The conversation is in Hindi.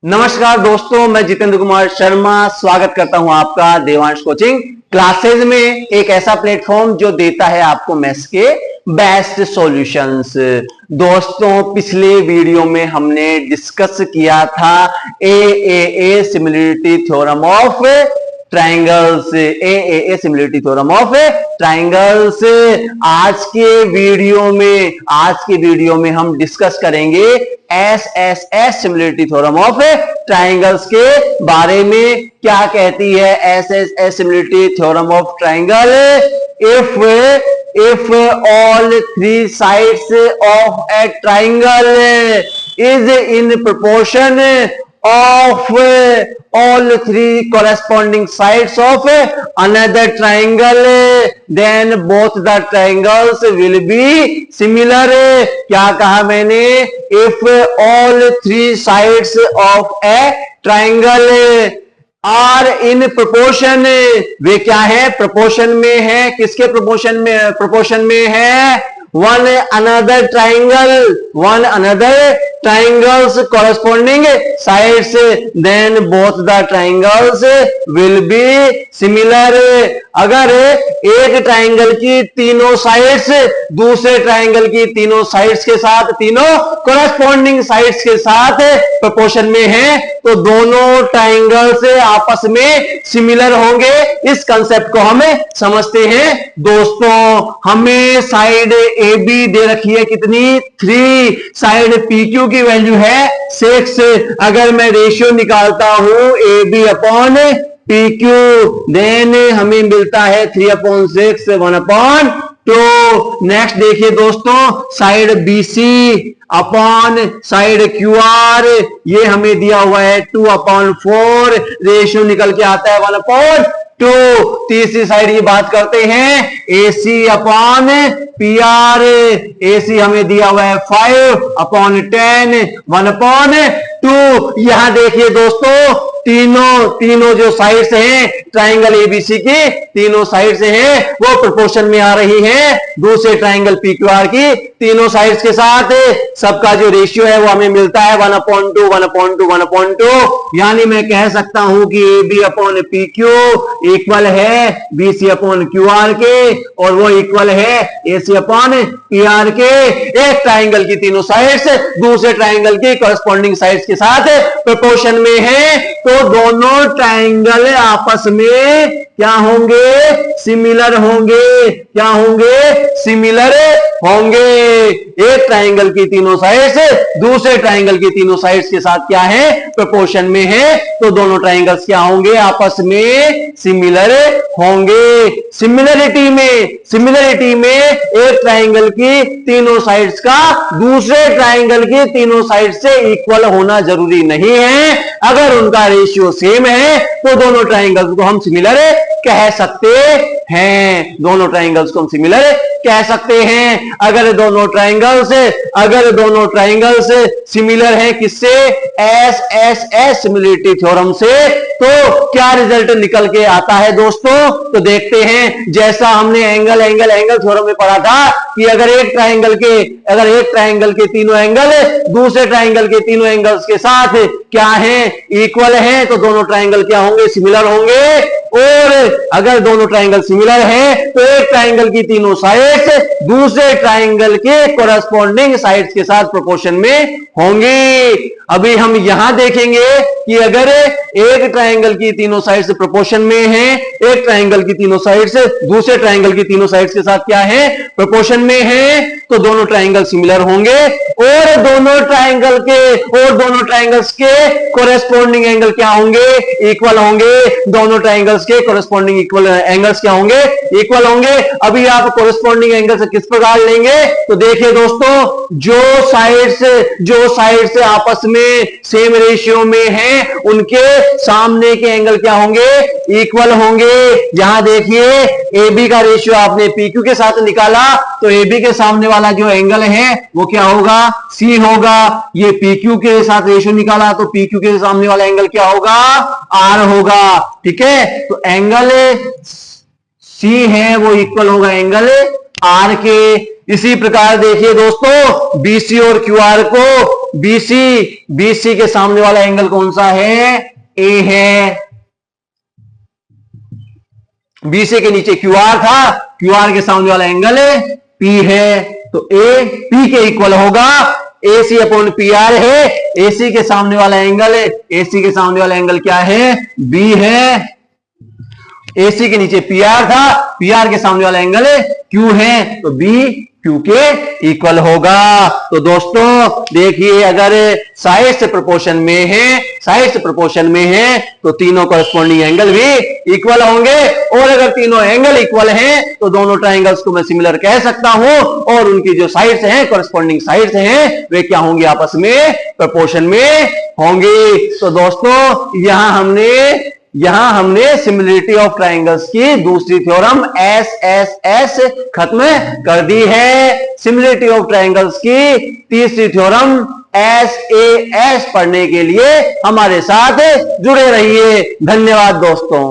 नमस्कार दोस्तों, मैं जितेंद्र कुमार शर्मा स्वागत करता हूं आपका देवांश कोचिंग क्लासेज में, एक ऐसा प्लेटफॉर्म जो देता है आपको मैथ्स के बेस्ट सॉल्यूशंस। दोस्तों, पिछले वीडियो में हमने डिस्कस किया था ए similarity theorem of triangles, similarity theorem of triangles. आज के वीडियो में हम डिस्कस करेंगे S similarity theorem of triangles के बारे में। क्या कहती है S similarity theorem of triangle? if all three sides of a triangle is in proportion of all three corresponding sides of another triangle, then both the triangles will be similar. क्या कहा मैंने? if all three sides of a triangle are in proportion, वे क्या है? प्रोपोर्शन में है। किसके प्रोपोर्शन में? प्रोपोर्शन में है one another triangles corresponding sides, then both the triangles will be similar. अगर एक ट्राइंगल की तीनों साइड्स दूसरे ट्राइंगल की तीनों साइड्स के साथ, तीनों corresponding साइड्स के साथ प्रोपोर्शन में है, तो दोनों ट्राइंगल्स आपस में सिमिलर होंगे। इस कंसेप्ट को हमें समझते हैं। दोस्तों, हमें साइड ए बी दे रखी है कितनी? 3। साइड पी क्यू की वैल्यू है 6। अगर मैं रेशियो निकालता हूं A B upon P Q, then हमें मिलता है 3/6 1/2। नेक्स्ट देखिए दोस्तों, side B C upon side Q R, ये हमें दिया हुआ है 2/4। रेशियो निकल के आता है 1/2। तीसरी साइड की बात करते हैं, ए सी अपॉन पी आर। ए सी हमें दिया हुआ है 5/10 1/2। यहां देखिए दोस्तों, तीनों जो साइड्स हैं ट्राइंगल एबीसी की, तीनों साइड्स हैं वो प्रोपोर्शन में आ रही हैं दूसरे ट्राइंगल पीक्यूआर की तीनों साइड्स के साथ। सबका जो रेशियो है वो हमें मिलता है 1/2। यानी मैं कह सकता हूं कि A B upon P Q equal है B C upon Q R के, और वो इक्वल है A C upon P R के। एक ट्राइंगल की तीनों साइड्स दूसरे ट्राइंगल की कॉरेस्पॉन्डिंग साइड्स के साथ प्रोपोर्शन में है, तो दोनों ट्राइंगल आपस में क्या होंगे? सिमिलर होंगे। क्या होंगे? सिमिलर होंगे। एक ट्राइंगल की तीनों साइड्स दूसरे ट्राइंगल की तीनों साइड्स के साथ क्या है? प्रोपोर्शन में है, तो दोनों ट्राइंगल्स क्या होंगे? आपस में सिमिलर होंगे। सिमिलरिटी में एक ट्राइंगल की तीनों साइड्स का दूसरे ट्राइंगल की तीनों साइड से इक्वल होना जरूरी नहीं है। अगर उनका रेशियो सेम है तो दोनों ट्राइंगल्स को हम सिमिलर कह सकते हैं। दोनों ट्राइंगल्स को हम सिमिलर कह सकते हैं। अगर दोनों ट्राइंगल्स सिमिलर हैं किससे? एस सिमिलरिटी थ्योरम से, तो क्या रिजल्ट निकल के आता है दोस्तों? तो देखते हैं। जैसा हमने एंगल थ्योरम में पढ़ा था कि अगर एक ट्राइंगल के तीनों एंगल दूसरे ट्राइंगल के तीनों एंगल्स के साथ क्या है? इक्वल है, तो दोनों ट्राइंगल क्या होंगे? सिमिलर होंगे। और अगर दोनों ट्राइंगल सिमिलर हैं तो एक ट्राइंगल की तीनों साइड्स दूसरे ट्राइंगल के कोरेस्पॉन्डिंग साइड्स के साथ प्रोपोर्शन में होंगी। अभी हम यहां देखेंगे कि अगर एक ट्राइंगल की तीनों साइड्स प्रोपोर्शन में है, एक ट्राइंगल की तीनों साइड्स दूसरे ट्राइंगल की तीनों साइड्स के साथ क्या है? प्रोपोर्शन में है, तो दोनों ट्राइंगल सिमिलर होंगे। और दोनों ट्राइंगल्स के कोरेस्पॉन्डिंग एंगल क्या होंगे? इक्वल होंगे। दोनों ट्राइंगल्स के कोरेस्पॉन्डिंग इक्वल एंगल्स क्या होंगे? इक्वल होंगे। अभी आप कोरेस्पॉन्डिंग एंगल से किस प्रकार लेंगे? तो देखिए दोस्तों, जो साइड्स आपस में सेम रेशियो में हैं, उनके सामने के एंगल क्या होंगे? इक्वल होंगे। यहां देखिए, ए बी का रेशियो आपने पी क्यू के साथ निकाला, तो ए बी के सामने वाला जो एंगल है वो क्या होगा? सी होगा। ये पी क्यू के साथ रेशियो निकाला, तो पी क्यू के सामने वाला एंगल क्या होगा? आर होगा। ठीक है, तो एंगल सी है वो इक्वल होगा एंगल आर के। इसी प्रकार देखिए दोस्तों, बीसी और क्यूआर को, बीसी के सामने वाला एंगल कौन सा है? ए है। बीसी के नीचे क्यूआर था, क्यूआर के सामने वाला एंगल पी है, तो ए पी के इक्वल होगा। एसी अपॉन पी आर है। एसी के सामने वाला एंगल एसी के सामने वाला एंगल क्या है? बी है। एसी के नीचे पी आर था, पी आर के सामने वाला एंगल क्यू है, तो बी क्यू के इक्वल होगा। तो दोस्तों देखिए, अगर साइड से प्रोपोर्शन में है, साइड से प्रोपोर्शन में है, तो तीनों कॉरेस्पॉन्डिंग एंगल भी इक्वल होंगे। और अगर तीनों एंगल इक्वल हैं, तो दोनों ट्राइंगल्स को मैं सिमिलर कह सकता हूं, और उनकी जो साइड्स हैं, कॉरेस्पॉन्डिंग साइड्स हैं, वे क्या होंगी? आपस में प्रोपोर्शन में होंगी। तो दोस्तों यहां हमने सिमिलरिटी ऑफ ट्राइंगल्स की दूसरी थ्योरम एस खत्म कर दी है। सिमिलरिटी ऑफ ट्राइंगल्स की तीसरी थ्योरम एस पढ़ने के लिए हमारे साथ जुड़े रहिए। धन्यवाद दोस्तों।